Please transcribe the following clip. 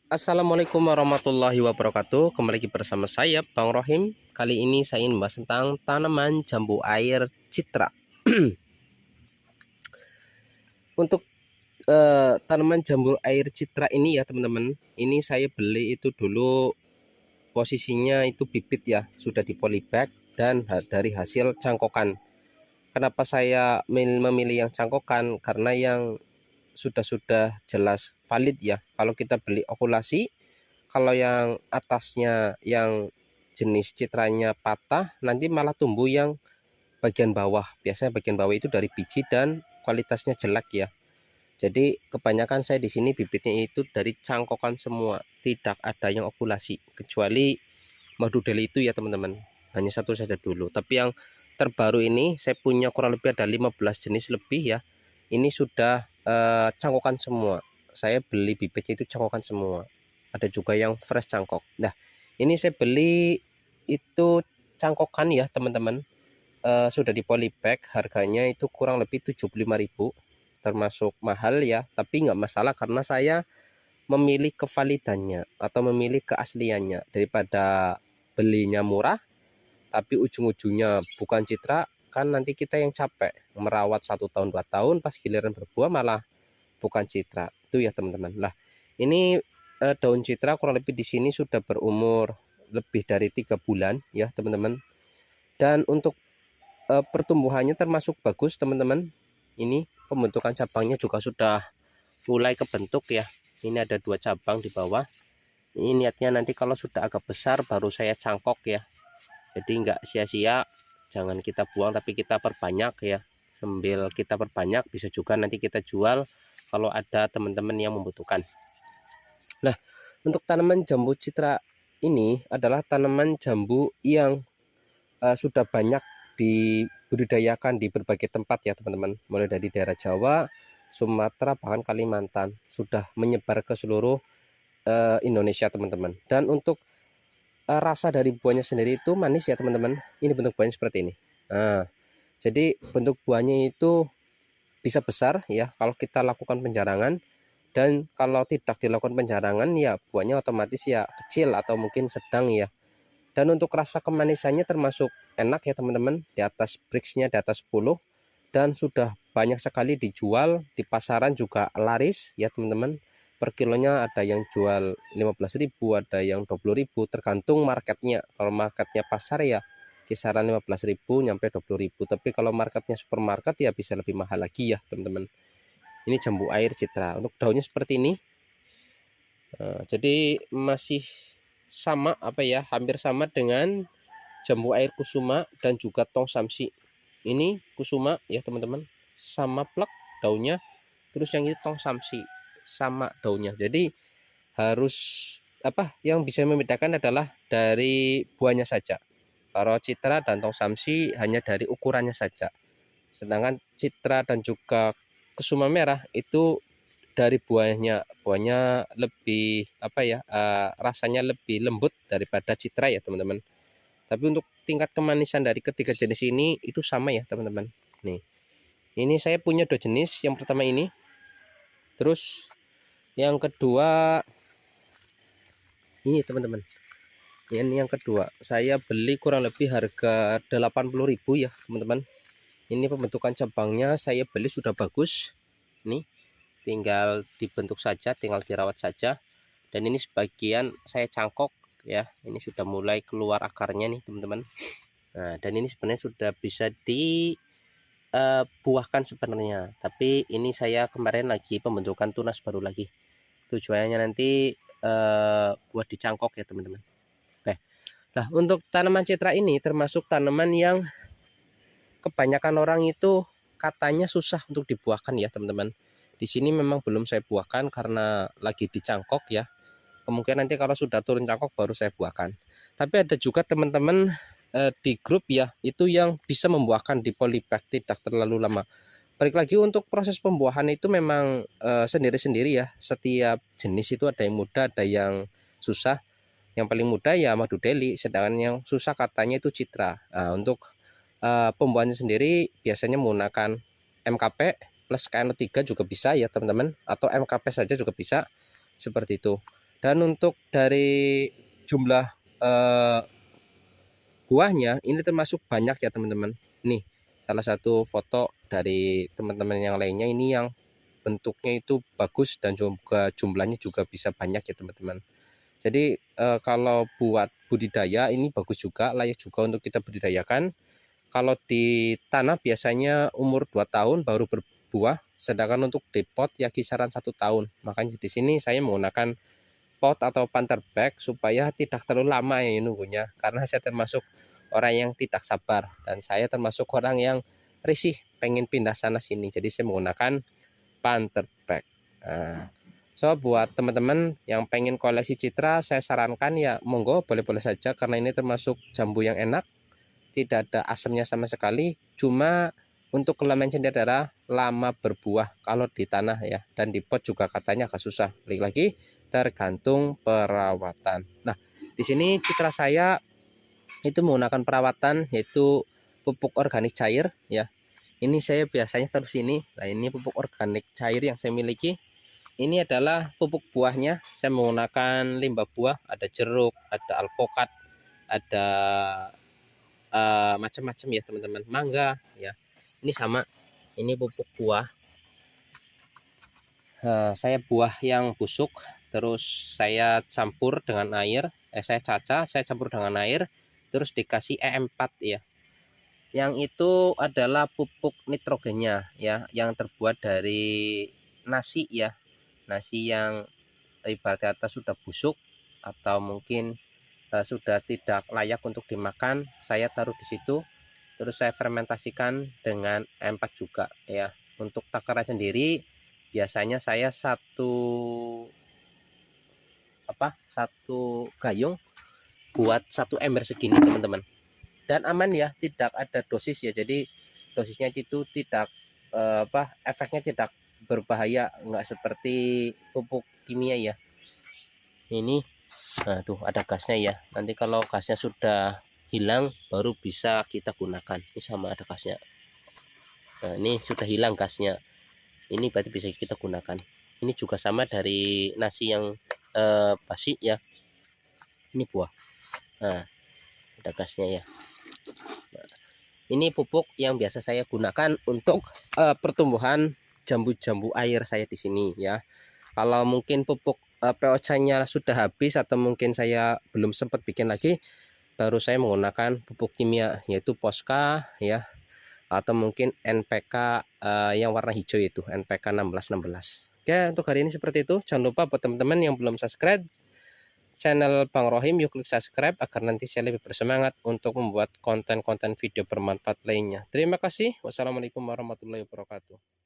Assalamualaikum warahmatullahi wabarakatuh. Kembali lagi bersama saya Bang Rohim. Kali ini saya ingin membahas tentang tanaman jambu air citra. Untuk tanaman jambu air citra ini ya teman-teman, ini saya beli itu dulu posisinya itu bibit ya, sudah di polybag dan dari hasil cangkokan. Kenapa saya memilih yang cangkokan? Karena yang sudah jelas valid ya. Kalau kita beli okulasi, kalau yang atasnya yang jenis citranya patah, nanti malah tumbuh yang bagian bawah. Biasanya bagian bawah itu dari biji dan kualitasnya jelek ya. Jadi kebanyakan saya di sini bibitnya itu dari cangkokan semua, tidak ada yang okulasi kecuali madu deli itu ya teman-teman. Hanya satu saja dulu. Tapi yang terbaru ini saya punya kurang lebih ada 15 jenis lebih ya. Ini sudah cangkokan semua. Saya beli bibitnya itu cangkokan semua. Ada juga yang fresh cangkok. Nah, ini saya beli itu cangkokan ya teman-teman. Sudah di polybag, harganya itu kurang lebih 75.000, termasuk mahal ya, tapi nggak masalah karena saya memilih kevalidannya atau memilih keasliannya daripada belinya murah tapi ujung-ujungnya bukan citra. Kan nanti kita yang capek merawat 1 tahun 2 tahun, pas giliran berbuah malah bukan citra itu ya teman-teman. Lah ini daun citra kurang lebih di sini sudah berumur lebih dari 3 bulan ya teman-teman, dan untuk pertumbuhannya termasuk bagus teman-teman. Ini pembentukan cabangnya juga sudah mulai kebentuk ya. Ini ada 2 cabang di bawah. Ini niatnya nanti kalau sudah agak besar baru saya cangkok ya. Jadi nggak sia-sia, jangan kita buang tapi kita perbanyak ya. Sambil kita perbanyak bisa juga nanti kita jual kalau ada teman-teman yang membutuhkan. Nah, untuk tanaman jambu citra ini adalah tanaman jambu yang sudah banyak dibudidayakan di berbagai tempat ya teman-teman, mulai dari daerah Jawa, Sumatera, bahkan Kalimantan, sudah menyebar ke seluruh Indonesia teman-teman. Dan untuk rasa dari buahnya sendiri itu manis ya teman-teman. Ini bentuk buahnya seperti ini. Nah, jadi bentuk buahnya itu bisa besar ya kalau kita lakukan penjarangan, dan kalau tidak dilakukan penjarangan ya buahnya otomatis ya kecil atau mungkin sedang ya. Dan untuk rasa kemanisannya termasuk enak ya teman-teman, di atas Brixnya di atas 10, dan sudah banyak sekali dijual di pasaran juga laris ya teman-teman. Per kilonya ada yang jual 15.000, ada yang 20.000, tergantung marketnya. Kalau marketnya pasar ya kisaran 15.000 nyampe 20.000, tapi kalau marketnya supermarket ya bisa lebih mahal lagi ya teman-teman. Ini jambu air citra, untuk daunnya seperti ini. Jadi masih sama apa ya, hampir sama dengan jambu air kusuma dan juga tong samsi. Ini kusuma ya teman-teman, sama plek daunnya. Terus yang ini tong samsi sama daunnya. Jadi harus apa yang bisa membedakan adalah dari buahnya saja. Kalau citra dan tong samsi hanya dari ukurannya saja. Sedangkan citra dan juga kusuma merah itu dari buahnya lebih apa ya, rasanya lebih lembut daripada citra ya teman-teman. Tapi untuk tingkat kemanisan dari ketiga jenis ini itu sama ya teman-teman. Nih, ini saya punya 2 jenis. Yang pertama ini, terus yang kedua ini teman-teman. Ini yang kedua, saya beli kurang lebih harga 80.000 ya teman-teman. Ini pembentukan cabangnya saya beli sudah bagus. Nih, tinggal dibentuk saja, tinggal dirawat saja. Dan ini sebagian saya cangkok ya. Ini sudah mulai keluar akarnya nih teman-teman. Nah, dan ini sebenarnya sudah bisa dibuahkan sebenarnya. Tapi ini saya kemarin lagi pembentukan tunas baru lagi. Tujuannya nanti buat dicangkok ya teman-teman. Oke. Nah, untuk tanaman citra ini termasuk tanaman yang kebanyakan orang itu katanya susah untuk dibuahkan ya teman-teman. Di sini memang belum saya buahkan karena lagi dicangkok ya. Kemungkinan nanti kalau sudah turun cangkok baru saya buahkan. Tapi ada juga teman-teman di grup ya, itu yang bisa membuahkan di polybag tidak terlalu lama. Balik lagi untuk proses pembuahan itu memang sendiri-sendiri ya. Setiap jenis itu ada yang mudah, ada yang susah. Yang paling mudah ya madu deli, sedangkan yang susah katanya itu citra. Nah, untuk pembuahannya sendiri biasanya menggunakan MKP plus KNO3 juga bisa ya teman-teman, atau MKP saja juga bisa seperti itu. Dan untuk dari jumlah eh, buahnya ini termasuk banyak ya teman-teman. Nih salah satu foto dari teman-teman yang lainnya, ini yang bentuknya itu bagus dan juga jumlahnya juga bisa banyak ya teman-teman. Jadi kalau buat budidaya ini bagus juga, layak juga untuk kita budidayakan. Kalau di tanah biasanya umur 2 tahun baru berbuah, sedangkan untuk di pot ya kisaran 1 tahun. Makanya di sini saya menggunakan pot atau planter bag supaya tidak terlalu lama ya nunggunya, karena saya termasuk orang yang tidak sabar dan saya termasuk orang yang risih pengen pindah sana sini, jadi saya menggunakan planter bag. Nah, so buat teman-teman yang pengen koleksi citra, saya sarankan ya monggo, boleh-boleh saja, karena ini termasuk jambu yang enak, tidak ada asamnya sama sekali. Cuma untuk kelemahan sendiri adalah lama berbuah kalau di tanah ya, dan di pot juga katanya agak susah. Balik lagi tergantung perawatan. Nah, di sini citra saya itu menggunakan perawatan yaitu pupuk organik cair ya. Ini saya biasanya terus ini. Nah, ini pupuk organik cair yang saya miliki. Ini adalah pupuk buahnya. Saya menggunakan limbah buah, ada jeruk, ada alpokat, ada macam-macam ya teman-teman, mangga ya. Ini sama, ini pupuk buah. Saya buah yang busuk, terus saya campur dengan air, saya campur dengan air, terus dikasih E4 ya. Yang itu adalah pupuk nitrogennya ya, yang terbuat dari nasi ya, nasi yang ibarat kata sudah busuk atau mungkin sudah tidak layak untuk dimakan, saya taruh di situ, terus saya fermentasikan dengan E4 juga ya. Untuk takaran sendiri biasanya saya satu gayung buat 1 ember segini teman-teman, dan aman ya, tidak ada dosis ya, jadi dosisnya itu tidak efeknya tidak berbahaya, nggak seperti pupuk kimia ya. Ini nah tuh ada gasnya ya, nanti kalau gasnya sudah hilang baru bisa kita gunakan. Ini sama ada gasnya, nah ini sudah hilang gasnya, ini berarti bisa kita gunakan. Ini juga sama dari nasi yang basi ya, ini buah, nah ada gasnya ya. Nah, ini pupuk yang biasa saya gunakan untuk pertumbuhan jambu-jambu air saya di sini ya. Kalau mungkin pupuk POC-nya sudah habis atau mungkin saya belum sempat bikin lagi, baru saya menggunakan pupuk kimia yaitu Posca ya, atau mungkin NPK yang warna hijau, itu NPK 1616. Oke, untuk hari ini seperti itu. Jangan lupa buat teman-teman yang belum subscribe channel Bang Rohim, yuk klik subscribe agar nanti saya lebih bersemangat untuk membuat konten-konten video bermanfaat lainnya. Terima kasih. Wassalamualaikum warahmatullahi wabarakatuh.